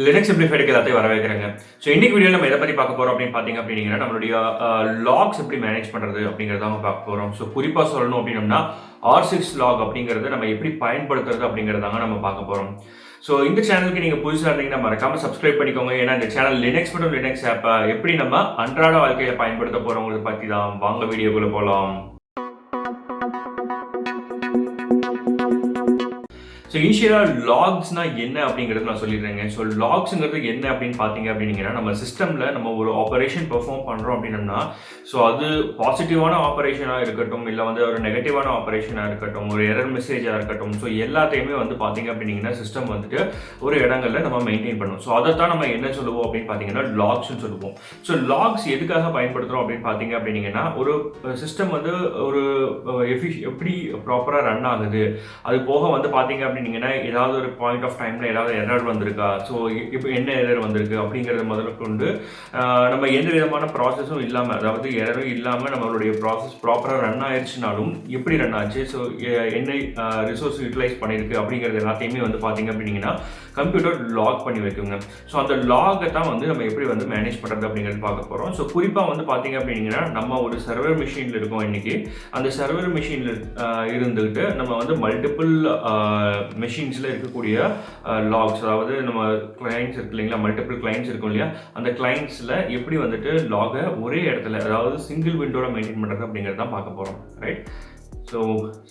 Linux சிம்பிளிஃபைடுக்கு எல்லாத்தையும் வரவேற்கிறேங்க. So இன்னைக்கு video நம்ம எதை பற்றி பார்க்க போகிறோம் அப்படின்னு பார்த்தீங்க அப்படின்னா நம்மளுடைய லாக்ஸ் எப்படி மேனேஜ் பண்ணுறது அப்படிங்கிறத நம்ம பார்க்க போகிறோம். ஸோ குறிப்பாக சொல்லணும் அப்படின்னம்னா rsyslog அப்படிங்கிறத நம்ம எப்படி பயன்படுத்துறது அப்படிங்கிறதாங்க நம்ம பார்க்க போகிறோம். ஸோ இந்த சேனலுக்கு நீங்கள் புதுசாக இருந்தீங்கன்னா மறக்காமல் சப்ஸ்கிரைப் பண்ணிக்கோங்க. ஏன்னா இந்த சேனல் லினக்ஸ் மற்றும் லினக்ஸ் ஆப்பை எப்படி நம்ம அன்றாட வாழ்க்கையில் பயன்படுத்த போகிறோங்கிறத பற்றி தான். வாங்க வீடியோக்குள்ளே போகலாம். ஸோ இனிஷியலாக லாக்ஸ்னா என்ன அப்படிங்கிறது நான் சொல்லிடுறேங்க. ஸோ லாக்ஸுங்கிறது என்ன அப்படின்னு பார்த்தீங்க அப்படின்னா நம்ம சிஸ்டமில் நம்ம ஒரு ஆப்ரேஷன் பெர்ஃபார்ம் பண்ணுறோம் அப்படின்னம்னா ஸோ அது பாசிட்டிவான ஆப்ரேஷனாக இருக்கட்டும், இல்லை வந்து ஒரு நெகட்டிவான ஆப்ரேஷனாக இருக்கட்டும், ஒரு எரர் மெசேஜாக இருக்கட்டும், ஸோ எல்லாத்தையுமே வந்து பார்த்தீங்க அப்படின்னா சிஸ்டம் வந்துட்டு ஒரு இடங்களில் நம்ம மெயின்டைன் பண்ணுவோம். ஸோ அதைத்தான் நம்ம என்ன சொல்லுவோம் அப்படின்னு பார்த்தீங்கன்னா லாக்ஸ்ன்னு சொல்லுவோம். ஸோ லாக்ஸ் எதுக்காக பயன்படுத்துகிறோம் அப்படின்னு பார்த்தீங்க அப்படின்னா ஒரு சிஸ்டம் வந்து ஒரு எப்படி ப்ராப்பராக ரன் ஆகுது, அது போக வந்து பார்த்தீங்க அப்படின்னா ஏதாவது ஒரு பாயிண்ட் ஆஃப் டைமில் ஏதாவது எரர் வந்திருக்கா, ஸோ இப்போ என்ன எரர் வந்திருக்கு அப்படிங்கிறத முதல்ல கொண்டு நம்ம எந்த விதமான ப்ராசஸும் இல்லாமல், அதாவது எரரும் இல்லாமல் நம்மளுடைய ப்ராசஸ் ப்ராப்பராக ரன் ஆயிடுச்சுனாலும் எப்படி ரன் ஆச்சு, ஸோ என்ன ரிசோர்ஸ் யூட்டிலைஸ் பண்ணியிருக்கு அப்படிங்கிறது எல்லாத்தையுமே வந்து பார்த்தீங்க அப்படின்னா கம்ப்யூட்டர் லாக் பண்ணி வைக்குங்க. ஸோ அந்த லாகை தான் வந்து நம்ம எப்படி வந்து மேனேஜ் பண்ணுறது அப்படிங்கிறது பார்க்க போகிறோம். ஸோ குறிப்பாக வந்து பார்த்தீங்க அப்படின்னா நம்ம ஒரு சர்வர் மிஷினில் இருக்கோம். இன்றைக்கி அந்த சர்வர் மிஷினில் இருந்துக்கிட்டு நம்ம வந்து மல்டிபிள் மெஷின்ஸில் இருக்கக்கூடிய லாக்ஸ், அதாவது நம்ம கிளைண்ட்ஸ் இருக்கு இல்லைங்களா, மல்டிபிள் கிளைண்ட்ஸ் இருக்கும் இல்லையா, அந்த கிளைண்ட்ஸில் எப்படி வந்துட்டு லாகை ஒரே இடத்துல, அதாவது சிங்கிள் விண்டோவில் மெயின்டைன் பண்ணுறது அப்படிங்கிறது தான் பார்க்க போகிறோம். ரைட். ஸோ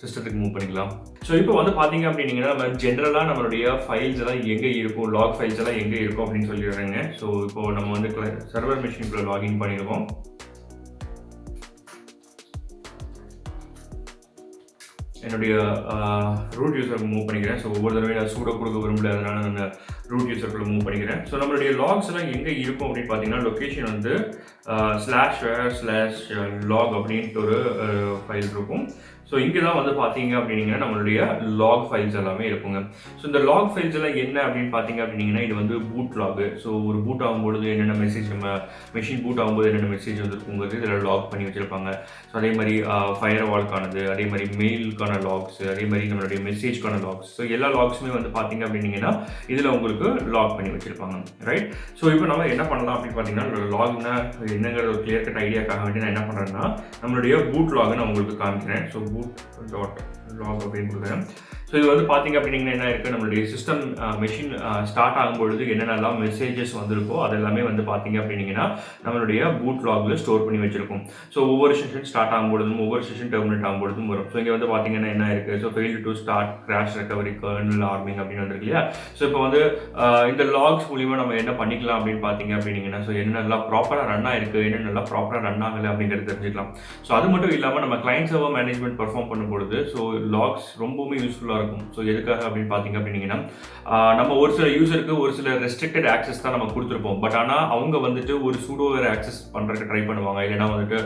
சிஸ்டத்துக்கு மூவ் பண்ணிக்கலாம். ஸோ இப்போ வந்து பார்த்தீங்க அப்படின்னா நம்ம ஜென்ரலாக நம்மளுடைய ஃபைல்ஸ் எல்லாம் எங்கே இருக்கும், லாக் ஃபைல்ஸ் எல்லாம் எங்கே இருக்கும் அப்படின்னு சொல்லிடுறேங்க. ஸோ இப்போ நம்ம வந்து சர்வர் மிஷினுக்குள்ள லாகின் பண்ணிடுவோம். என்னுடைய ரூட் யூசருக்கு மூவ் பண்ணிக்கிறேன். ஸோ ஒவ்வொரு தடவை நான் சூட கொடுக்க விரும்பல, அதனால நான் ரூட் யூசருக்குள்ள மூவ் பண்ணிக்கிறேன். ஸோ நம்மளுடைய லாக்ஸ் எல்லாம் எங்கே இருக்கும் அப்படின்னு பார்த்தீங்கன்னா லொக்கேஷன் வந்து //log அப்படின்ட்டு ஒரு ஃபைல் இருக்கும். ஸோ இங்கே தான் வந்து பார்த்தீங்க அப்படின்னா நம்மளுடைய லாக் ஃபைல்ஸ் எல்லாமே இருக்குங்க. ஸோ இந்த லாக் ஃபைல்ஸ் எல்லாம் என்ன அப்படின்னு பார்த்தீங்க அப்படின்னா இது வந்து பூட் லாகு. ஸோ ஒரு பூட் ஆகும்பொழுது என்னென்ன மெசேஜ், நம்ம மெஷின் பூட் ஆகும்போது என்னென்ன மெசேஜ் வந்துருக்குங்கிறது இதில் லாக் பண்ணி வச்சுருப்பாங்க. ஸோ அதே மாதிரி ஃபயர் வால்க்கானது, அதே மாதிரி மெயிலுக்கான லாக்ஸ், அதே மாதிரி நம்மளுடைய மெசேஜ்க்கான லாக்ஸ், ஸோ எல்லா லாக்ஸுமே வந்து பார்த்தீங்க அப்படின்னா இதில் உங்களுக்கு லாக் பண்ணி வச்சுருப்பாங்க. ரைட். ஸோ இப்போ நம்ம என்ன பண்ணலாம் அப்படின்னு பார்த்தீங்கன்னா லாக்னா என்னங்கிற ஒரு கிளியர் கட் ஐடியாக்காக வேண்டி நான் என்ன பண்ணுறேன்னா நம்மளுடைய பூட் லாக் நான் உங்களுக்கு காமிக்கிறேன். ஸோ boot.log அப்படின்னு கொடுக்குறேன். ஸோ இது வந்து பார்த்தீங்க அப்படின்னா என்ன இருக்குது, நம்மளுடைய சிஸ்டம் மெஷின் ஸ்டார்ட் ஆகும்பொழுது என்னென்னலாம் மெசேஜஸ் வந்திருக்கோ அது எல்லாமே வந்து பார்த்தீங்க அப்படின்னா நம்மளுடைய பூட் லாகில் ஸ்டோர் பண்ணி வச்சிருக்கும். ஸோ ஒவ்வொரு செஷன் ஸ்டார்ட் ஆகும்பொழுதும் ஒவ்வொரு செஷன் டெர்மினேட் ஆகும்பொழுதும் வரும். ஸோ இங்கே வந்து பார்த்தீங்கன்னா என்ன இருக்குது, so fail to start, crash recovery, kernel arming அப்படின்னு வந்துருக்கு இல்லையா. ஸோ இப்போ வந்து இந்த லாக்ஸ் மூலிமா நம்ம என்ன பண்ணிக்கலாம் அப்படின்னு பார்த்தீங்க அப்படின்னா ஸோ என்னென்னலாம் ப்ராப்பராக ரன் ஆகிருக்கு, என்னென்னலாம் ப்ராப்பராக ரன் ஆகலை அப்படிங்கிறது தெரிஞ்சுக்கலாம். ஸோ அது மட்டும் இல்லாமல் நம்ம கிளைண்ட் சர்வர் மேனேஜ்மெண்ட் பர்ஃபார்ம் பண்ணும்பொழுது ஸோ லாக்ஸ் ரொம்பவுமே யூஸ்ஃபுல்லாக இருக்கும். ஸோ எதுக்காக அப்படின்னு பார்த்தீங்க அப்படின்னா நம்ம ஒரு சில யூசருக்கு ஒரு சில ரெஸ்ட்ரிக்டட் ஆக்சஸ் தான் நம்ம கொடுத்துருப்போம். பட் ஆனால் அவங்க வந்துட்டு ஒரு சூடோவேர் ஆக்சஸ் பண்ணுறதுக்கு ட்ரை பண்ணுவாங்க, இல்லைனா வந்துட்டு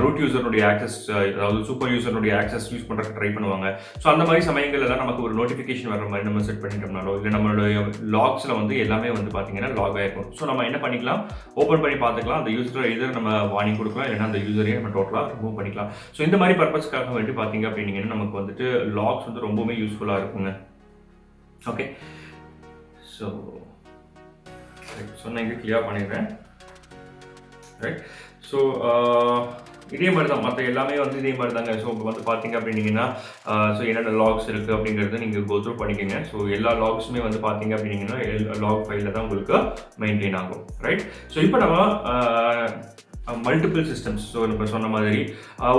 ரூட் யூசருடைய ஆக்சஸ், அதாவது சூப்பர் யூசருடைய ஆக்சஸ் யூஸ் பண்ணுறதுக்கு ட்ரை பண்ணுவாங்க. ஸோ அந்த மாதிரி சமயங்கள் எல்லாம் நமக்கு ஒரு நோட்டிஃபிகேஷன் வர மாதிரி நம்ம செட் பண்ணிட்டோம்னாலோ, இல்லை நம்மளுடைய லாக்ஸில் வந்து எல்லாமே வந்து பார்த்தீங்கன்னா லாக் ஆகிருக்கும். ஸோ நம்ம என்ன பண்ணிக்கலாம், ஓப்பன் பண்ணி பார்த்துக்கலாம். அந்த யூசரை எதிர் நம்ம வார்னிங் கொடுக்கலாம், இல்லைனா அந்த யூசரையே நம்ம டோட்டலாக ரிமூவ் பண்ணிக்கலாம். ஸோ இந்த மாதிரி பர்பஸ்க்காக வேண்டி பார்த்தீங்க அப்படின்னா நமக்கு வந்துட்டு லாக்ஸ் வந்து ரொம்பவுமே யூஸ்ஃபுல்லாக இருக்குங்க. ஓகே. ஸோ சொன்ன இங்கே கிளியர் பண்ணிடுறேன். ரைட். ஸோ இதே மாதிரி தான் மற்ற எல்லாமே வந்து இதே மாதிரி தாங்க. ஸோ இப்போ வந்து பார்த்தீங்க அப்படின்னா ஸோ என்னென்ன லாக்ஸ் இருக்குது அப்படிங்கிறது நீங்கள் கோ த்ரூ பண்ணிக்கோங்க. ஸோ எல்லா லாக்ஸுமே வந்து பார்த்தீங்க அப்படின்னா லாக் ஃபைலில் தான் உங்களுக்கு மெயின்டைன் ஆகும். ரைட். ஸோ இப்போ நம்ம மல்டிபிள் சிஸ்டம்ஸ், ஸோ நம்ம சொன்ன மாதிரி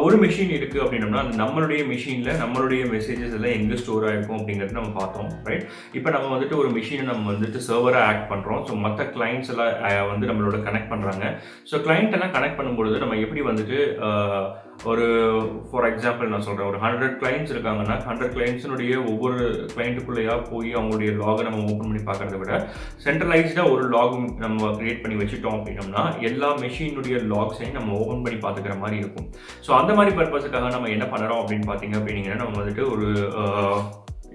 ஒரு மிஷின் இருக்குது அப்படின்னோம்னா நம்மளுடைய மிஷினில் நம்மளுடைய மெசேஜஸ் எல்லாம் எங்கே ஸ்டோர் ஆகிருக்கும் அப்படிங்கிறது நம்ம பார்த்தோம். ரைட். இப்போ நம்ம வந்துட்டு ஒரு மிஷினை நம்ம வந்துட்டு சர்வராக ஆக்ட் பண்ணுறோம். ஸோ மற்ற கிளைண்ட்ஸ் எல்லாம் வந்து நம்மளோட கனெக்ட் பண்ணுறாங்க. ஸோ கிளைண்ட் எல்லாம் கனெக்ட் பண்ணும்பொழுது நம்ம எப்படி வந்துட்டு ஒரு ஃபார் எக்ஸாம்பிள் நான் சொல்கிறேன், ஒரு 100 கிளைண்ட்ஸ் இருக்காங்கன்னா 100 கிளைண்ட்ஸினுடைய ஒவ்வொரு கிளைண்ட்டுக்குள்ளேயா போய் அவங்களுடைய லாகை நம்ம ஓப்பன் பண்ணி பார்க்குறத விட சென்ட்ரலைஸ்டாக ஒரு லாக் நம்ம கிரியேட் பண்ணி வச்சுட்டோம் அப்படின்னோம்னா எல்லா மெஷினுடைய லாக்ஸையும் நம்ம ஓப்பன் பண்ணி பார்த்துக்கிற மாதிரி இருக்கும். ஸோ அந்த மாதிரி பர்பஸுக்காக நம்ம என்ன பண்ணுறோம் அப்படின்னு பார்த்தீங்க அப்படின்னா நம்ம வந்துட்டு ஒரு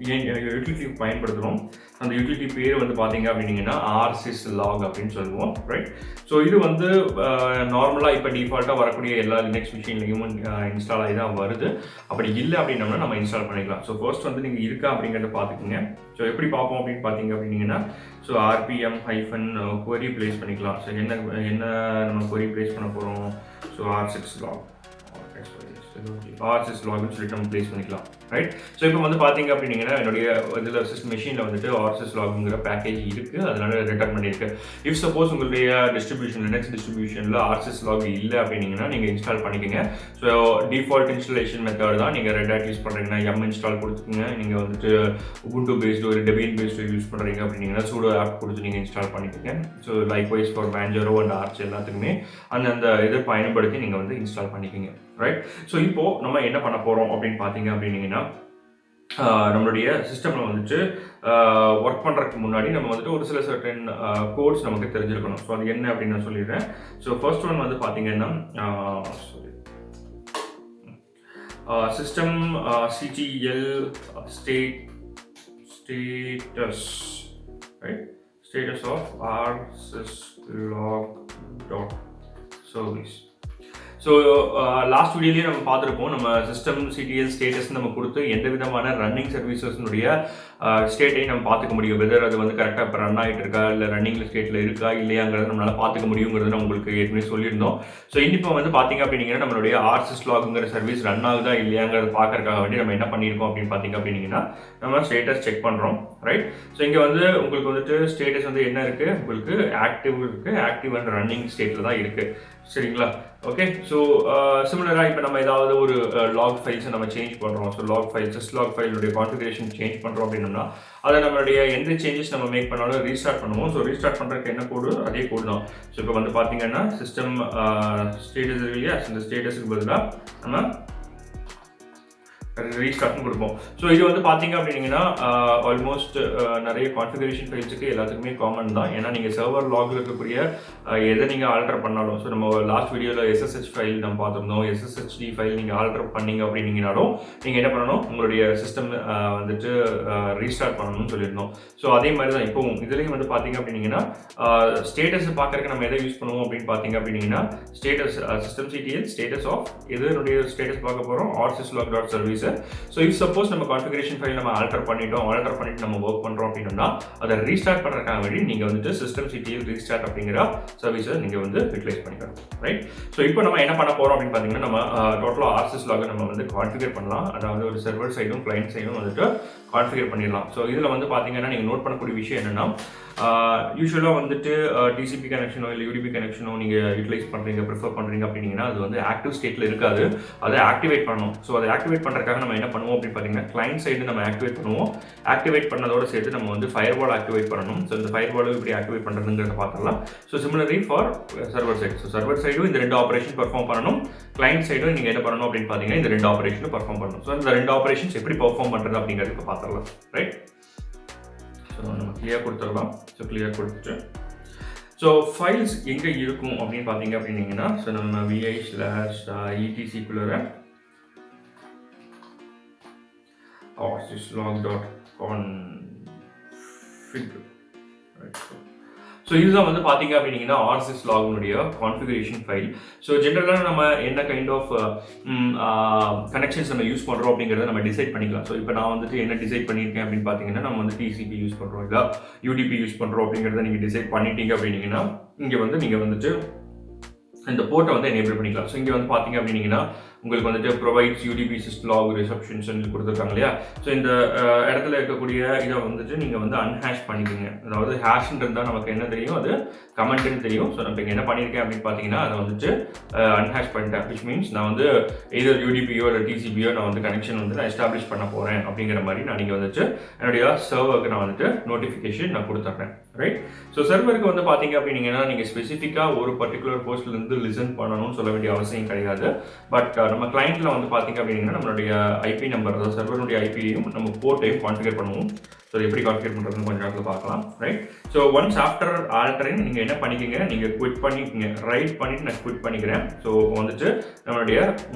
யூட்டிலிட்டி பயன்படுத்துகிறோம். அந்த யூட்டிலிட்டி பேர் வந்து பார்த்தீங்க அப்படின்னீங்கன்னா rsyslog அப்படின்னு சொல்லுவோம், ரைட்? ஸோ இது வந்து நார்மலாக இப்போ டிஃபால்ட்டாக வரக்கூடிய எல்லா லினக்ஸ் மிஷின்லையும் இன்ஸ்டால் ஆகி தான் வருது. அப்படி இல்லை அப்படின்னோம்னா நம்ம இன்ஸ்டால் பண்ணிக்கலாம். ஸோ ஃபர்ஸ்ட் வந்து நீங்கள் இருக்கா அப்படிங்கிறத பார்த்துக்குங்க. ஸோ எப்படி பார்ப்போம் அப்படின்னு பார்த்தீங்க அப்படின்னீங்கன்னா, ஸோ rpm-query ப்ளேஸ் பண்ணிக்கலாம். ஸோ என்ன நம்ம query ப்ளேஸ் பண்ண போகிறோம்? ஸோ rsyslog rsyslogனு சொல்லிட்டு நம்ம ப்ளேஸ் பண்ணிக்கலாம், ரைட்? ஸோ இப்போ வந்து பார்த்தீங்க அப்படின்னீங்கன்னா என்னுடைய இதில் மெஷினில் வந்துட்டு rsyslogங்கிற பேக்கேஜ் இருக்குது, அதனால ரிட்டர்ன் பண்ணியிருக்கு. இஃப் சப்போஸ் உங்களுடைய டிஸ்ட்ரிபியூஷன் லினக்ஸ் டிஸ்ட்ரிபியூஷனில் rsyslog இல்லை அப்படின்னீங்கன்னா நீங்கள் இன்ஸ்டால் பண்ணிக்கோங்க. ஸோ டிஃபால்ட் இன்ஸ்டாலேஷன் மெத்தட் தான். நீங்கள் redhat யூஸ் பண்ணுறீங்கன்னா இன்ஸ்டால் கொடுத்துக்குங்க. நீங்கள் வந்துட்டு ubuntu பேஸ்டு ஒரு debian பேஸ்டு யூஸ் பண்ணுறீங்க அப்படின்னீங்கன்னா sudo ஆப் கொடுத்து நீங்கள் இன்ஸ்டால் பண்ணிக்கோங்க. So likewise for manjaro and arch எல்லாத்துக்குமே அந்த இதை பயன்படுத்தி நீங்கள் வந்து இன்ஸ்டால் பண்ணிக்கோங்க, ரைட்? ஸோ இப்போ நம்ம என்ன பண்ண போகிறோம் அப்படின்னு பார்த்தீங்க அப்படின்னீங்கன்னா, நம்மளுடைய சிஸ்டமில் வந்துட்டு ஒர்க் பண்ணுறதுக்கு முன்னாடி நம்ம வந்துட்டு ஒரு சில சர்டன் கோட்ஸ் நமக்கு தெரிஞ்சிருக்கணும். ஸோ அது என்ன அப்படின்னு நான் சொல்லிடுறேன். ஸோ ஃபர்ஸ்ட் ஒன் வந்து பார்த்தீங்கன்னா system ctl status, right? Status of rsyslog.service. So last வீடியோலேயே நம்ம பார்த்துருப்போம், நம்ம சிஸ்டம் ctl ஸ்டேட்டஸ் நம்ம கொடுத்து எந்த விதமான ரன்னிங் சர்வீசஸ்னுடைய ஸ்டேட்டை நம்ம பார்த்துக்க முடியும். வெதர் அது வந்து கரெக்டாக இப்போ ரன் ஆகிட்டு இருக்கா, இல்லை ரன்னிங் ஸ்டேட்டில் இருக்கா இல்லையாங்கிறத நம்மளால் பார்த்துக்க முடியுங்கிறது நம்ம உங்களுக்கு ஏற்கனவே சொல்லியிருந்தோம். ஸோ இப்போ வந்து பார்த்தீங்க அப்படின்னீங்கன்னா நம்மளுடைய rsyslogங்கிற சர்வீஸ் ரன் ஆகுதா இல்லையாங்கிறத பார்க்கறதுக்காக வேண்டி நம்ம என்ன பண்ணியிருக்கோம் அப்படின்னு பார்த்தீங்க அப்படின்னீங்கன்னா, நம்ம ஸ்டேட்டஸ் செக் பண்ணுறோம், ரைட்? ஸோ இங்கே வந்து உங்களுக்கு வந்துட்டு ஸ்டேட்டஸ் வந்து என்ன இருக்குது, உங்களுக்கு ஆக்டிவ் இருக்குது, ஆக்டிவ் அண்ட் ரன்னிங் ஸ்டேட்டில் தான் இருக்குது, சரிங்களா? ஓகே. ஸோ சிமிலராக இப்போ நம்ம ஏதாவது ஒரு லாக் ஃபைல்ஸை நம்ம சேஞ்ச் பண்ணுறோம். ஸோ லாக் ஃபைல் syslog ஃபைலுடைய கான்ஃபிகரேஷன் சேஞ்ச் பண்ணுறோம் அப்படின்னா அதை நம்மளுடைய எந்த சேஞ்சஸ் நம்ம மேக் பண்ணாலும் ரீஸ்டார்ட் பண்ணுவோம். ஸோ ரீஸ்டார்ட் பண்ணுறதுக்கு என்ன கோடு, அதே கோடு தான். ஸோ இப்போ வந்து பார்த்தீங்கன்னா சிஸ்டம் ஸ்டேட்டஸ் இருக்கு இல்லையா, இந்த ஸ்டேட்டஸுக்கு பதிலாக நம்ம ரீஸ்டார்ட்னு கொடுப்போம். ஸோ இது வந்து பார்த்தீங்க அப்படின்னீங்கன்னா ஆல்மோஸ்ட் நிறைய கான்ஃபிகரேஷன் ஃபைல்ஸுக்கு எல்லாத்துக்குமே காமன் தான். ஏன்னா நீங்கள் சர்வர் லாகில் இருக்கக்கூடிய எதை நீங்கள் ஆல்டர் பண்ணாலும், ஸோ நம்ம லாஸ்ட் வீடியோவில் SSH ஃபைல் நம்ம பார்த்துருந்தோம், SSHD ஃபைல் நீங்கள் ஆல்டர் பண்ணீங்க அப்படின்னீங்கனாலும் நீங்கள் என்ன பண்ணணும், உங்களுடைய சிஸ்டம் வந்துட்டு ரீஸ்டார்ட் பண்ணணும்னு சொல்லியிருந்தோம். ஸோ அதே மாதிரி தான் இப்போவும் இதுலேயும் வந்து பார்த்தீங்க அப்படின்னீங்கன்னா ஸ்டேட்டஸ் பார்க்கறதுக்கு நம்ம எதை யூஸ் பண்ணுவோம் அப்படின்னு பார்த்தீங்க அப்படின்னீங்கன்னா status system ctl status of இதனுடைய ஸ்டேட்டஸ் பார்க்க போகிறோம் rsyslog.service. ஸோ இஃப் சப்போஸ் நம்ம கான்ஃபிகரேஷன் ஃபைல் நம்ம ஆல்டர் பண்ணிட்டு நம்ம ஒர்க் பண்ணுறோம் அப்படின்னா அதை ரீஸ்டார்ட் பண்ணுறதுக்காக வேண்டி நீங்கள் வந்துட்டு சிஸ்டம் ctl ரீஸ்டார்ட் அப்படிங்கிற சர்வீஸை நீங்கள் வந்து யூட்டிலைஸ் பண்ணிக்கலாம், ரைட்? ஸோ இப்போ நம்ம என்ன பண்ண போகிறோம் அப்படின்னு பார்த்தீங்கன்னா நம்ம டோட்டலாக rsyslog நம்ம வந்து கான்ஃபிகர் பண்ணலாம். அதாவது ஒரு சர்வர் சைடும் கிளைண்ட் சைடும் வந்துட்டு கான்ஃபிகர் பண்ணிடலாம். ஸோ இதில் வந்து பார்த்தீங்கன்னா நீங்கள் நோட் பண்ணக்கூடிய விஷயம் என்னென்னா, யூஸ்வலாக வந்துட்டு டிசிபி கனெக்ஷனோ இல்லை யூடிபி கனெக்ஷனோ நீங்கள் யூட்டிலைஸ் பண்ணுறீங்க, ப்ரிஃபர் பண்ணுறீங்க அப்படின்னீங்கன்னா அது வந்து ஆக்டிவ் ஸ்டேட்டில் இருக்காது, அதை ஆக்டிவேட் பண்ணணும். ஸோ அதை ஆக்டிவேட் பண்ணுறதுக்காக நம்ம என்ன பண்ணுவோம் அப்படின்னு பார்த்தீங்கன்னா கிளைண்ட் சைடு நம்ம ஆக்டிவேட் பண்ணுவோம். ஆக்டிவேட் பண்ணதோட சேர்த்து நம்ம வந்து ஃபயர்வால் ஆக்டிவேட் பண்ணணும். ஸோ இந்த ஃபயர்வால் இப்படி ஆக்டிவேட் பண்ணுறதுங்கிறத பார்த்துக்கலாம். So similarly for server side, so server சைடும் இந்த ரெண்டு ஆப்ரேஷன் பர்ஃபார்ம் பண்ணணும், கிளைண்ட் சைடும் நீங்கள் என்ன பண்ணணும் அப்படின்னு பார்த்தீங்கன்னா இந்த ரெண்டு ஆப்ரேஷனும் பர்ஃபார்ம் பண்ணணும். ஸோ இந்த ரெண்டு ஆப்ரேஷன்ஸ் எப்படி பர்ஃபார்ம் பண்ணுறது அப்படிங்கிறதுக்கு பார்த்துக்கலாம், ரைட்? ஸோ நம்ம கிளியர் கொடுத்துடலாம். ஸோ கிளியர் கொடுத்துட்டு ஸோ ஃபைல்ஸ் எங்கே இருக்கும் அப்படின்னு பார்த்தீங்க அப்படின்னீங்கன்னா, ஸோ நம்ம vi/etc rsyslog.config, ரைட்? ஸோ இதுதான் வந்து பார்த்தீங்க அப்படின்னீங்கன்னா rsyslogனுடைய கான்ஃபிகரேஷன் ஃபைல். ஸோ ஜென்ரலாக நம்ம என்ன கைண்ட் ஆஃப் கனெக்ஷன்ஸ் நம்ம யூஸ் பண்ணுறோம் அப்படிங்கிறத நம்ம டிசைட் பண்ணிக்கலாம். ஸோ இப்போ நான் வந்துட்டு என்ன டிசைட் பண்ணியிருக்கேன் அப்படின்னு பார்த்தீங்கன்னா, நம்ம வந்து TCP யூஸ் பண்ணுறோம் இல்லை UDP யூஸ் பண்ணுறோம் அப்படிங்கிறத நீங்கள் டிசைட் பண்ணிட்டீங்க அப்படின்னீங்கன்னா இங்கே வந்து நீங்கள் வந்துட்டு இந்த போர்ட்டை வந்து எனேபிள் பண்ணிக்கலாம். ஸோ இங்கே வந்து பார்த்தீங்க அப்படின்னீங்கன்னா உங்களுக்கு வந்துட்டு ப்ரொவைட்ஸ் UDP syslog receptions கொடுத்துருக்காங்க இல்லையா. ஸோ இந்த இடத்துல இருக்கக்கூடிய இதை வந்துட்டு நீங்கள் வந்து அன்ஹேஷ் பண்ணிக்கோங்க. அதாவது ஹேஷ்ன்னு இருந்தால் நமக்கு என்ன தெரியும், அது கமெண்ட்னு தெரியும். ஸோ நான் இங்கே என்ன பண்ணியிருக்கேன் அப்படின்னு பார்த்தீங்கன்னா அதை வந்துட்டு அன்ஹேஷ் பண்ணிட்டேன். விச் மீன்ஸ் நான் வந்து எதர் UDPயோ இல்லை TCPயோ நான் வந்து கனெக்ஷன் வந்து நான் எஸ்டாப்ளிஷ் பண்ண போகிறேன் அப்படிங்கிற மாதிரி நான் நீங்கள் வந்துட்டு என்னுடைய சர்வருக்கு நான் வந்துட்டு நோட்டிஃபிகேஷன் நான் கொடுத்துட்றேன், ரைட்? ஸோ சர்வருக்கு வந்து பார்த்தீங்க அப்படின்னீங்கன்னா நீங்கள் ஸ்பெசிஃபிக்காக ஒரு பர்டிகுலர் போஸ்ட்லேருந்து லிசன் பண்ணணும்னு சொல்ல வேண்டிய அவசியம் கிடையாது. பட் நம்ம கிளைண்ட்ல வந்து பார்த்தீங்க அப்படின்னா நம்மளுடைய ஐபி நம்பர், அதாவது சர்வருடைய ஐபியையும் நம்ம போர்ட்டையும் கான்ஃபிகர் பண்ணுவோம். ஸோ எப்படி கான்ஃபிகர் பண்ணுறதுன்னு கொஞ்சம் நேரத்தில் பார்க்கலாம், right? So once after altering நீங்கள் என்ன பண்ணிக்கோங்க, நீங்கள் குவிட் பண்ணிக்கோங்க, ரைட் பண்ணிவிட்டு நான் குவிட் பண்ணிக்கிறேன். ஸோ வந்துட்டு நம்மளுடைய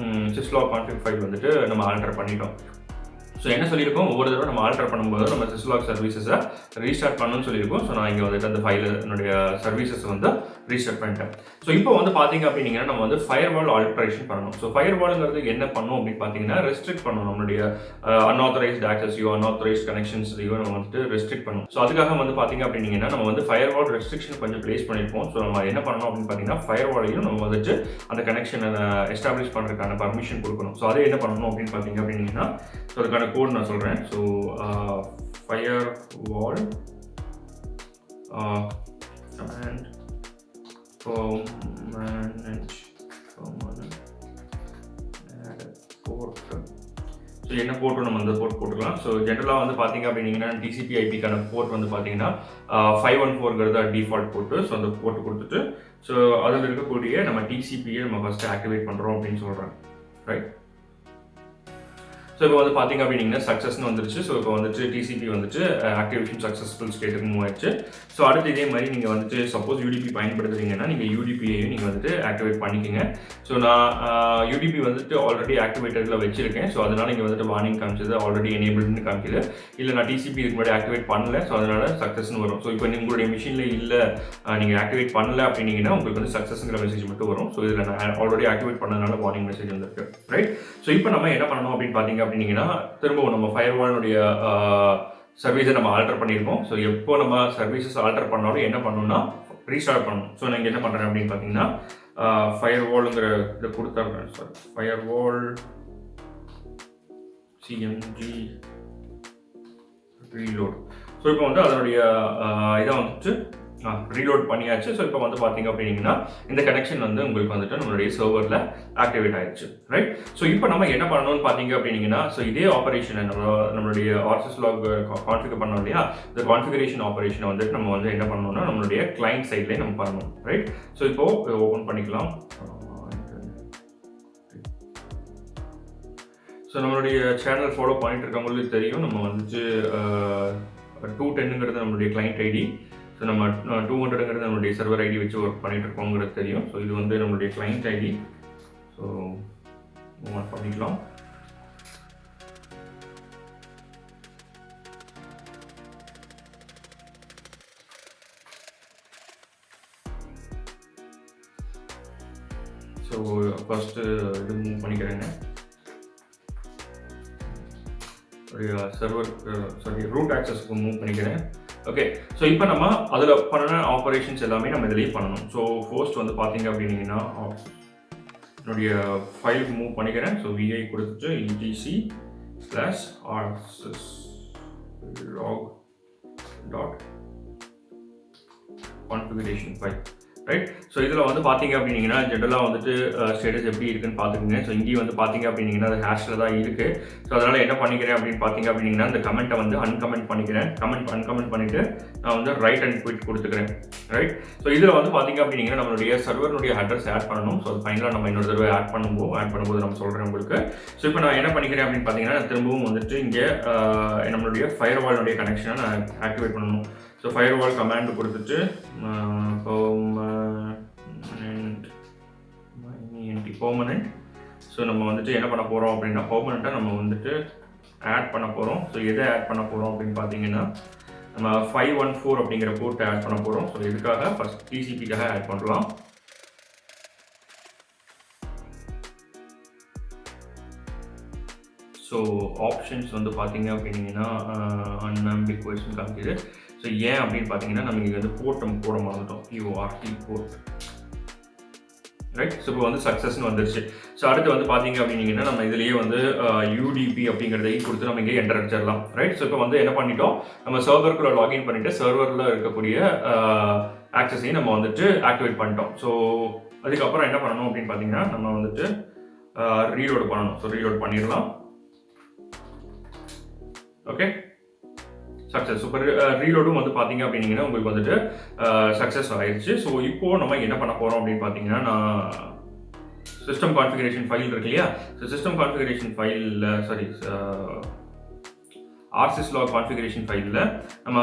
syslog கான்ஃபிக் ஃபைல் வந்துட்டு நம்ம ஆல்டர் பண்ணிட்டோம். ஸோ என்ன சொல்லியிருக்கோம், ஒவ்வொரு தடவை நம்ம ஆல்டர் பண்ணும்போது நம்ம syslog சர்வீசஸை ரீஸ்டார்ட் பண்ணணும்னு சொல்லியிருக்கோம். ஸோ நான் இங்கே வந்துட்டு அந்த ஃபைல் என்னுடைய சர்வீசஸ் வந்து ரீஸ்டார்ட் பண்ணிட்டேன். ஸோ இப்போ வந்து பார்த்தீங்க அப்படின்னா நம்ம வந்து ஃபயர்வால் ஆல்ட்ரேஷன் பண்ணணும். ஸோ ஃபயர்வாலுங்கிறது என்ன பண்ணும் அப்படின்னு பார்த்தீங்கன்னா ரெஸ்ட்ரிக்ட் பண்ணணும். நம்மளுடைய அன்ஆத்தரைஸ்ட் ஆக்சஸையோ அன்ஆத்தரைஸ்ட் கனெக்ஷன்ஸையோ நம்ம வந்துட்டு ரெஸ்ட்ரிக்ட் பண்ணணும். ஸோ அதுக்காக வந்து பார்த்தீங்க அப்படின்னா நம்ம வந்து ஃபயர்வால் ரெஸ்ட்ரிக்ஷன் கொஞ்சம் பிளேஸ் பண்ணியிருப்போம். ஸோ நம்ம என்ன பண்ணணும் அப்படின்னு பார்த்தீங்கன்னா ஃபயர்வாலையும் நம்ம வந்துட்டு அந்த கனெக்ஷனை எஸ்டாப்ளிஷ் பண்ணுறதுக்கான பர்மிஷன் கொடுக்கணும். ஸோ அதை என்ன பண்ணணும் அப்படின்னு பார்த்தீங்க அப்படின்னா ஸோ அதுக்கான கோட் நான் சொல்கிறேன். So firewall command permanent add port. So என்ன போர்ட்டும் நம்ம அந்த போர்ட் போட்டுக்கலாம். ஸோ ஜென்ரலாக வந்து பார்த்தீங்க அப்படின்னா டிசிபி ஐபிக்கான போர்ட் வந்து பார்த்தீங்கன்னா 514ங்கிறது டிஃபால்ட் போர்ட்டு. ஸோ அந்த போர்ட்டு கொடுத்துட்டு ஸோ அதில் இருக்கக்கூடிய நம்ம டிசிபியை நம்ம ஃபஸ்ட்டு ஆக்டிவேட் பண்ணுறோம் அப்படின்னு சொல்கிறேன். ரைட். ஸோ இப்போ வந்து பார்த்தீங்க அப்படின்னா சக்ஸஸ்னு வந்துருச்சு. ஸோ இப்போ வந்துட்டு டிசிபி வந்துட்டு ஆக்டிவேஷன் சக்ஸஸ்ஃபுல் ஸ்டேட்டுக்கு மூவ் ஆயிடுச்சு. ஸோ அடுத்து இதே மாதிரி நீங்கள் வந்துட்டு சப்போஸ் யூடிபி பயன்படுத்துறீங்கன்னா நீங்கள் யூடிபியையும் நீங்கள் வந்துட்டு ஆக்டிவேட் பண்ணிக்கோங்க. ஸோ நான் யூடிபி வந்துட்டு ஆல்ரெடி ஆக்டிவேட்டடில் வச்சிருக்கேன். ஸோ அதனால் இங்கே வந்துட்டு வார்னிங் காமிச்சது ஆல்ரெடி எனேபிள்னு காமிக்குது. இல்லை நான் டிசிபி இதுக்கு முன்னாடி ஆக்டிவேட் பண்ணல. ஸோ அதனால் சக்ஸஸ்னு வரும். ஸோ இப்போ உங்களுடைய மிஷினில் இல்லை நீங்கள் ஆக்டிவேட் பண்ணல அப்படின்னீங்கன்னா உங்களுக்கு வந்து சக்ஸஸ்ங்கிற மெசேஜ் மட்டும் வரும். ஸோ இதில் நான் ஆல்ரெடி ஆக்டிவேட் பண்ணதுனால வார்னிங் மெசேஜ் வந்திருக்கு. ரைட். ஸோ இப்போ நம்ம என்ன பண்ணணும் அப்படின்னு பார்த்தீங்க அப்படின்னா திரும்பவும் நம்ம ஃபயர்வாலுடைய சர்வீஸை நம்ம ஆல்டர் பண்ணியிருக்கோம். ஸோ எப்போ நம்ம சர்வீசஸ் ஆல்டர் பண்ணாலும் என்ன பண்ணணும்னா ரீஸ்டார்ட் பண்ணணும். ஸோ நான் என்ன பண்ணுறேன் அப்படின்னு பார்த்தீங்கன்னா ஃபயர்வாலுங்கிற இதை கொடுத்துட்றேன். Sir firewall CMG reload. So இப்போ வந்து அதனுடைய இதை வந்துட்டு ரீலோட் பண்ணியாச்சு. ஸோ இப்போ வந்து பார்த்தீங்க அப்படின்னா இந்த கனெக்ஷன் வந்து உங்களுக்கு வந்துட்டு நம்மளுடைய சர்வரில் ஆக்டிவேட் ஆயிடுச்சு. ரைட். ஸோ இப்போ நம்ம என்ன பண்ணணும்னு பார்த்தீங்க அப்படின்னா ஸோ இதே ஆப்பரேஷனை நம்மளுடைய rsyslog கான்ஃபிகர் பண்ணோம் இல்லையா, இந்த கான்ஃபிகரேஷன் ஆப்பரேஷனை வந்துட்டு நம்ம வந்து என்ன பண்ணணும்னா நம்மளுடைய கிளைண்ட் சைட்லேயே நம்ம பண்ணணும். ரைட். ஸோ இப்போ ஓப்பன் பண்ணிக்கலாம். ஸோ நம்மளுடைய சேனல் ஃபாலோ பண்ணிட்டு இருக்கவங்களுக்கு தெரியும் நம்ம வந்துட்டு 210ங்கிறது நம்மளுடைய கிளைண்ட் ஐடி. ஸோ நம்ம 200ங்கிறது நம்மளுடைய சர்வர் ஐடி வச்சு ஒர்க் பண்ணிட்டு இருக்கோங்கிறது தெரியும். ஸோ இது வந்து நம்மளுடைய கிளைண்ட் ஐடி. ஸோ மூவ் பண்ணிக்கலாம். ஸோ ஃபர்ஸ்ட்டு இது மூவ் பண்ணிக்கிறேங்க. சர்வர் ரூட் ஆக்சஸ்க்கு மூவ் பண்ணிக்கிறேன். ஓகே. ஸோ இப்போ நம்ம அதில் பண்ண ஆப்ரேஷன்ஸ் எல்லாமே நம்ம இதிலேயே பண்ணணும். ஸோ ஃபர்ஸ்ட் வந்து பார்த்தீங்க அப்படின்னா என்னுடைய ஃபைலுக்கு மூவ் பண்ணிக்கிறேன். ஸோ விஐ கொடுத்துட்டு etc/rsyslog.configuration file. ரைட். ஸோ இதில் வந்து பார்த்தீங்க அப்படின்னா ஜென்ரலாக வந்துட்டு ஸ்டேட்டஸ் எப்படி இருக்குன்னு பார்த்துக்குங்க. ஸோ இங்கேயும் வந்து பார்த்தீங்க அப்படின்னா அது ஹேஷில் தான் இருக்குது. ஸோ அதனால் என்ன பண்ணிக்கிறேன் அப்படின்னு பார்த்தீங்க அப்படின்னா இந்த கமெண்ட்டை வந்து அன்கமெண்ட் பண்ணிக்கிறேன். அன்கமெண்ட் பண்ணிவிட்டு நான் வந்து ரைட் அண்ட் குவிட் கொடுத்துக்கிறேன். ரைட். ஸோ இதில் வந்து பார்த்தீங்க அப்படின்னா நம்மளுடைய சர்வருடைய அட்ரஸ் ஆட் பண்ணணும். ஸோ அது ஃபைனலாக நம்ம இன்னொரு தடவை ஆட் பண்ணும்போது நம்ம சொல்கிறேன் உங்களுக்கு. ஸோ இப்போ நான் என்ன பண்ணிக்கிறேன் அப்படின்னு பார்த்தீங்கன்னா திரும்பவும் வந்துட்டு இங்கே நம்மளுடைய ஃபயர்வாலுடைய கனெக்ஷனை நான் ஆக்டிவேட் பண்ணணும். ஸோ ஃபயர்வால் கமாண்ட் கொடுத்துட்டு பெர்மனன்ட். ஸோ நம்ம வந்துட்டு என்ன பண்ண போகிறோம் அப்படின்னா பெர்மனண்ட்டாக நம்ம வந்துட்டு ஆட் பண்ண போகிறோம். ஸோ எதை ஆட் பண்ண போகிறோம் அப்படின்னு பார்த்தீங்கன்னா நம்ம 514 அப்படிங்கிற போர்ட்டை ஆட் பண்ண போகிறோம். ஸோ இதுக்காக ஃபஸ்ட் டிசிபிக்காக ஆட் பண்ணலாம். ஸோ ஆப்ஷன்ஸ் வந்து பார்த்தீங்க அப்படின்னா அன்ஆம்பிகுவஸ்னு காமிக்குது. ஸோ ஏன் அப்படின்னு பார்த்தீங்கன்னா நம்ம இங்கே வந்து போர்ட் நம்ம போட மறந்துட்டோம். யூஆர்டி போர்ட். ரைட். ஸோ இப்போ வந்து சக்ஸஸ்ன்னு வந்துருச்சு. ஸோ அடுத்து வந்து பார்த்தீங்க அப்படின்னா நம்ம இதுலேயே வந்து யூடிபி அப்படிங்கிறதையும் கொடுத்து நம்ம இங்கே என்டர் அடிச்சிடலாம். ரைட். ஸோ இப்போ வந்து என்ன பண்ணிட்டோம், நம்ம சர்வருக்குள்ள லாகின் பண்ணிவிட்டு சர்வரில் இருக்கக்கூடிய ஆக்சஸையும் நம்ம வந்துட்டு ஆக்டிவேட் பண்ணிட்டோம். ஸோ அதுக்கப்புறம் என்ன பண்ணணும் அப்படின்னு பார்த்தீங்கன்னா நம்ம வந்துட்டு ரீலோட் பண்ணணும். ஸோ ரீலோட் பண்ணிடலாம். ஓகே. சக்ஸஸ். சூப்பர். ரீலோடும் வந்து பார்த்தீங்க அப்படின்னா உங்களுக்கு வந்துட்டு சக்ஸஸ் ஆயிடுச்சு. ஸோ இப்போது நம்ம என்ன பண்ண போகிறோம் அப்படின்னு பார்த்தீங்கன்னா நான் சிஸ்டம் கான்ஃபிகரேஷன் ஃபைல் இருக்கு இல்லையா, ஸோ சிஸ்டம் கான்ஃபிகரேஷன் ஃபைலில் rsyslog கான்ஃபிகரேஷன் ஃபைலில் நம்ம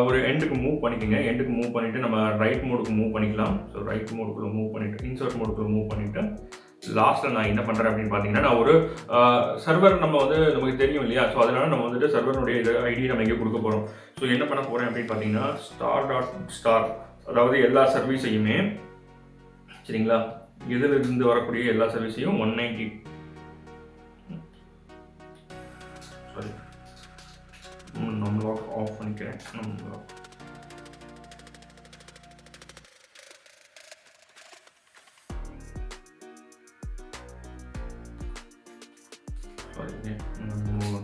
ஒரு எண்டுக்கு மூவ் பண்ணிக்கோங்க. எண்டுக்கு மூவ் பண்ணிவிட்டு நம்ம ரைட் மோடுக்கு மூவ் பண்ணிக்கலாம். ஸோ ரைட் மோடுக்குள்ளே மூவ் பண்ணிவிட்டு இன்சர்ட் மோடுக்குள்ளே மூவ் பண்ணிவிட்டு லாஸ்ட்டில் நான் என்ன பண்ணுறேன் அப்படின்னு பார்த்தீங்கன்னா, நான் ஒரு சர்வர் நம்ம வந்து நமக்கு தெரியும் இல்லையா? ஸோ அதனால நம்ம வந்துட்டு சர்வருடைய ஐடி நம்ம எங்கே கொடுக்க போகிறோம். ஸோ என்ன பண்ண போகிறேன் அப்படின்னு பார்த்தீங்கன்னா, star அதாவது எல்லா சர்வீஸையுமே சரிங்களா, இதிலிருந்து வரக்கூடிய எல்லா சர்வீஸையும் 190 சாரி நம்ம ஆஃப் பண்ணிக்கிறேன்.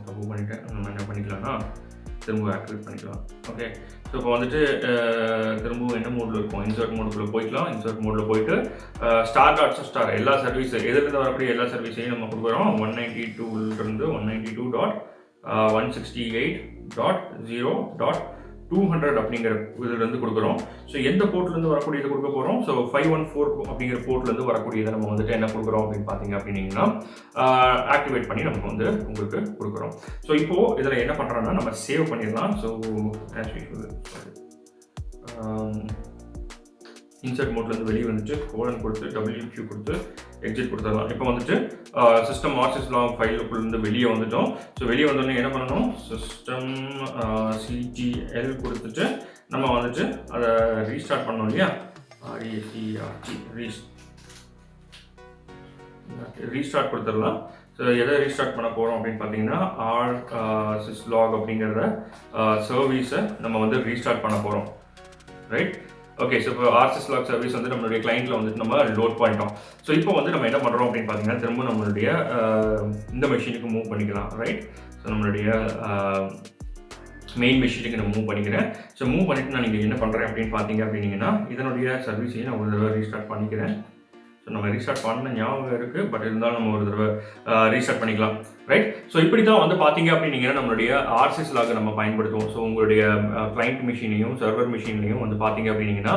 தப்பு பண்ணிட்டேன். நம்ம என்ன பண்ணிக்கலாம்னா திரும்ப ஆக்டிவேட் பண்ணிக்கலாம். ஓகே, ஸோ இப்போ வந்துட்டு திரும்பவும் என்ன மோடில் இருக்கும், இன்சர்ட் மோடுக்குள்ளே போய்க்கலாம். இன்சர்ட் மோடில் போயிட்டு ஸ்டார் எல்லா சர்வீஸ் எதிலிருந்து வரக்கூடிய எல்லா சர்வீஸையும் நம்ம கொடுக்குறோம். 192லேருந்து 192.168.0.200 அப்படிங்கிற இதிலிருந்து கொடுக்குறோம். ஸோ எந்த போர்ட்லேருந்து வரக்கூடியதை கொடுக்க போகிறோம். ஸோ 514 அப்படிங்கிற போர்ட்லேருந்து வரக்கூடியதை நம்ம வந்துட்டு என்ன கொடுக்குறோம் அப்படின்னு பார்த்தீங்க அப்படின்னீங்கன்னா ஆக்டிவேட் பண்ணி நமக்கு வந்து உங்களுக்கு கொடுக்குறோம். ஸோ இப்போது இதில் என்ன பண்ணுறோன்னா நம்ம சேவ் பண்ணிடலாம். ஸோ இன்சர்ட் மோட்லேருந்து வெளியே வந்துட்டு கோலன் கொடுத்து WQ கொடுத்து எக்ஸிட் கொடுத்துடலாம். இப்போ வந்துட்டு சிஸ்டம் rsyslog ஃபைலுக்குள்ளேருந்து வெளியே வந்துட்டோம். ஸோ வெளியே வந்தோடனே என்ன பண்ணணும், சிஸ்டம் CTL கொடுத்துட்டு நம்ம வந்துட்டு அதை ரீஸ்டார்ட் பண்ணோம் இல்லையா, ரீஸ்டார்ட் கொடுத்துடலாம். ஸோ எதை ரீஸ்டார்ட் பண்ண போகிறோம் அப்படின்னு பார்த்தீங்கன்னா rsyslog அப்படிங்கிறத சர்வீஸை நம்ம வந்து ரீஸ்டார்ட் பண்ண போகிறோம். Right, okay. ஸோ இப்போ rsyslog சர்வீஸ் வந்து நம்மளுடைய கிளைண்ட்டில் வந்துட்டு நம்ம லோட் பண்ணிட்டோம். ஸோ இப்போ வந்து நம்ம என்ன பண்ணுறோம் அப்படின்னு பார்த்தீங்கன்னா திரும்ப நம்மளுடைய இந்த மெஷினுக்கு மூவ் பண்ணிக்கலாம். ரைட், ஸோ நம்மளுடைய மெயின் மெஷினுக்கு நான் மூவ் பண்ணிக்கிறேன். ஸோ மூவ் பண்ணிவிட்டு நான் நீங்கள் என்ன பண்ணுறேன் அப்படின்னு பார்த்தீங்க அப்படின்னீங்கன்னா இதனுடைய சர்வீஸையும் நான் ஒரு தடவை ரீஸ்டார்ட் பண்ணிக்கிறேன். ஸோ நம்ம ரீஸ்டார்ட் பண்ண ஞாபகம் இருக்குது, பட் இருந்தாலும் நம்ம ஒரு தடவை ரீஸ்டார்ட் பண்ணிக்கலாம். ரைட், ஸோ இப்படி தான் வந்து பார்த்தீங்க அப்படின்னீங்கன்னா நம்மளுடைய rsyslog நம்ம பயன்படுத்துவோம். ஸோ உங்களுடைய கிளைண்ட் மிஷினையும் சர்வர் மிஷின்லையும் வந்து பார்த்தீங்க அப்படின்னீங்கன்னா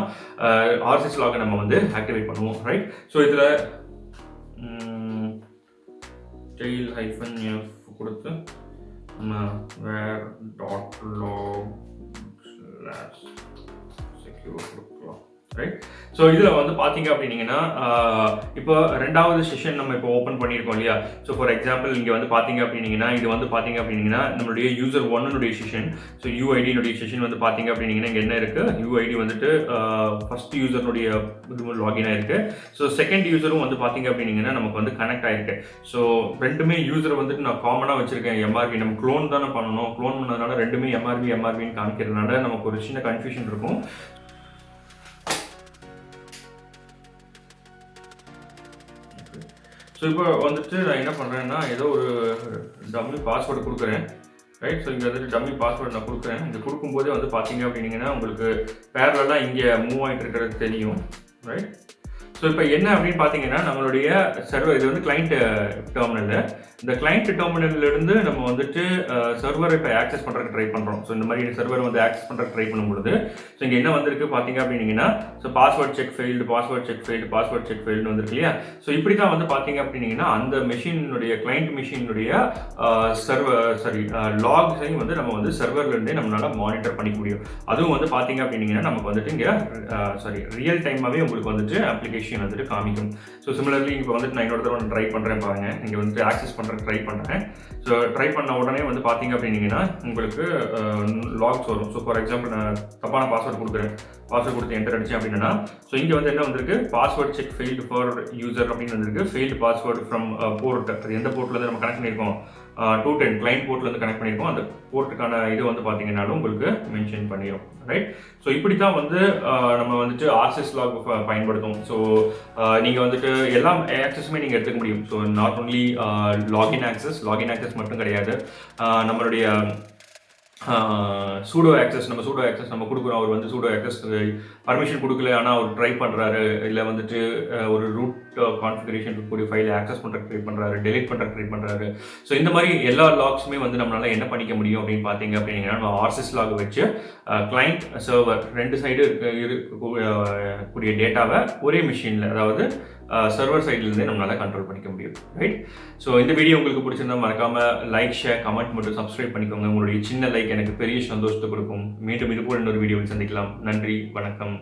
rsyslog நம்ம வந்து ஆக்டிவேட் பண்ணுவோம். ரைட், ஸோ இதில் -f கொடுத்து நம்ம where.log/secure கொடுக்கலாம். ரைட், ஸோ இதில் வந்து பார்த்தீங்க அப்படின்னீங்கன்னா இப்போ ரெண்டாவது செஷன் நம்ம இப்போ ஓப்பன் பண்ணியிருக்கோம் இல்லையா. ஸோ ஃபார் எக்ஸாம்பிள் இங்கே வந்து பார்த்தீங்க அப்படின்னீங்கன்னா இது வந்து பார்த்தீங்க அப்படின்னீங்கன்னா நம்மளுடைய யூசர் 1 செஷன். ஸோ யூஐடினுடைய செஷன் வந்து பார்த்தீங்க அப்படின்னீங்கன்னா இங்கே என்ன இருக்குது, யூஐடி வந்துட்டு ஃபர்ஸ்ட் யூசர்னுடைய இது லாகினாக இருக்குது. ஸோ செகண்ட் யூசரும் வந்து பார்த்தீங்க அப்படின்னீங்கன்னா நமக்கு வந்து கனெக்ட் ஆகிருக்கு. ஸோ ரெண்டுமே யூசரை வந்துட்டு நான் காமனாக வச்சுருக்கேன். MRV நம்ம க்ளோன் தானே பண்ணணும், க்ளோன் பண்ணதுனால ரெண்டுமே MRVன்னு காமிக்கிறதுனால நமக்கு ஒரு சின்ன கன்ஃபியூஷன் இருக்கும். ஸோ இப்போ வந்துட்டு நான் என்ன பண்ணுறேன்னா ஏதோ ஒரு டம்மி பாஸ்வேர்டு கொடுக்குறேன். ரைட், ஸோ இங்கே வந்துட்டு டம்மி பாஸ்வேர்டு நான் கொடுக்குறேன். இங்கே கொடுக்கும்போதே வந்து பார்த்தீங்க அப்படின்னீங்கன்னா உங்களுக்கு பேரலெல்லாம் இங்கே மூவ் ஆகிட்டு இருக்கிறது தெரியும். ரைட், ஸோ இப்போ என்ன அப்படின்னு பார்த்தீங்கன்னா நம்மளுடைய சர்வர் இது வந்து கிளைண்ட் டெர்மினல். இந்த கிளைண்ட் டெர்மினல்லேருந்து நம்ம வந்துட்டு சர்வரை இப்போ ஆக்சஸ் பண்ணுறதுக்கு ட்ரை பண்ணுறோம். ஸோ இந்த மாதிரி சர்வர் வந்து ஆக்சஸ் பண்ணுறதுக்கு ட்ரை பண்ணும்பொழுது ஸோ இங்கே என்ன வந்திருக்கு பார்த்தீங்க அப்படின்னீங்கன்னா ஸோ பாஸ்வேர்ட் செக் ஃபெயில்டு வந்துருக்கு இல்லையா. ஸோ இப்படி தான் வந்து பார்த்தீங்க அப்படின்னீங்கன்னா அந்த மெஷினுடைய கிளைண்ட் மெஷினுடைய லாக்ஸையும் வந்து நம்ம வந்து சர்வர்லேருந்தே நம்மளால் மானிட்டர் பண்ணிக்க முடியும். அதுவும் வந்து பார்த்தீங்க அப்படின்னீங்கன்னா நமக்கு வந்துட்டு இங்கே ரியல் டைமாகவே உங்களுக்கு வந்துட்டு அப்ளிகேஷன் வந்துட்டு காமிக்கும். ஸோ சிமிலர்லி இப்போ வந்துட்டு நான் இன்னொரு தடவை ட்ரை பண்ணுறேன் பாருங்க. இங்கே வந்துட்டு ஆக்சஸ் பண்ணுற ட்ரை பண்ணுறேன். ஸோ ட்ரை பண்ண உடனே வந்து பார்த்தீங்க அப்படின்னீங்கன்னா உங்களுக்கு லாக்ஸ் வரும். ஸோ ஃபார் எக்ஸாம்பிள் நான் தப்பான பாஸ்வேர்டு கொடுக்குறேன். பாஸ்வேர்டு கொடுத்து என்டர் அடிச்சேன் அப்படின்னா ஸோ இங்கே வந்து என்ன வந்திருக்கு, password check failed for user அப்படின்னு வந்திருக்கு. ஃபெயில்டு பாஸ்வேர்டு ஃப்ரம் போர்ட், அது எந்த போர்ட்லேருந்து நம்ம கனெக்ட் பண்ணியிருக்கோம், 210 கிளைண்ட் போர்ட்லேருந்து கனெக்ட் பண்ணியிருக்கோம். அந்த போர்ட்டுக்கான இது வந்து பார்த்தீங்கன்னாலும் உங்களுக்கு மென்ஷன் பண்ணிடும். ரைட், ஸோ இப்படி தான் வந்து நம்ம வந்துட்டு rsyslog பயன்படுத்தும். ஸோ நீங்கள் வந்துட்டு எல்லா ஆக்சஸுமே நீங்கள் எடுத்துக்க முடியும். So not only login access மட்டும் கிடையாது, நம்மளுடைய சூடோ ஆக்சஸ் நம்ம கொடுக்குறோம். அவர் வந்து சூடோ ஆக்சஸ் பர்மிஷன் கொடுக்கல, ஆனால் அவர் ட்ரை பண்ணுறாரு, இல்லை வந்துட்டு ஒரு ரூட் கான்ஃபிகரேஷன் இருக்கக்கூடிய ஃபைலை ஆக்சஸ் பண்ணுறதுக்கு ட்ரை பண்ணுறாரு, டெலிட் பண்ணுறதுக்கு ட்ரை பண்ணுறாரு. ஸோ இந்த மாதிரி எல்லா லாக்ஸுமே வந்து நம்மளால என்ன பண்ணிக்க முடியும் அப்படின்னு பார்த்தீங்க அப்படின்னா நம்ம rsyslog வச்சு கிளைண்ட் சர்வர் ரெண்டு சைடு இருக்கக்கூடிய டேட்டாவை ஒரே மிஷினில், அதாவது சர்வர் சைட்லேருந்தே நம்மளால் கண்ட்ரோல் பண்ணிக்க முடியும். ரைட், ஸோ இந்த வீடியோ உங்களுக்கு பிடிச்சிருந்தா மறக்காமல் லைக், ஷேர், கமெண்ட் மட்டும் சப்ஸ்கிரைப் பண்ணிக்கோங்க. உங்களுடைய சின்ன லைக் எனக்கு பெரிய சந்தோஷத்தை கொடுக்கும். மீண்டும் இது போல் இன்னொரு வீடியோவில் சந்திக்கலாம். நன்றி, வணக்கம்.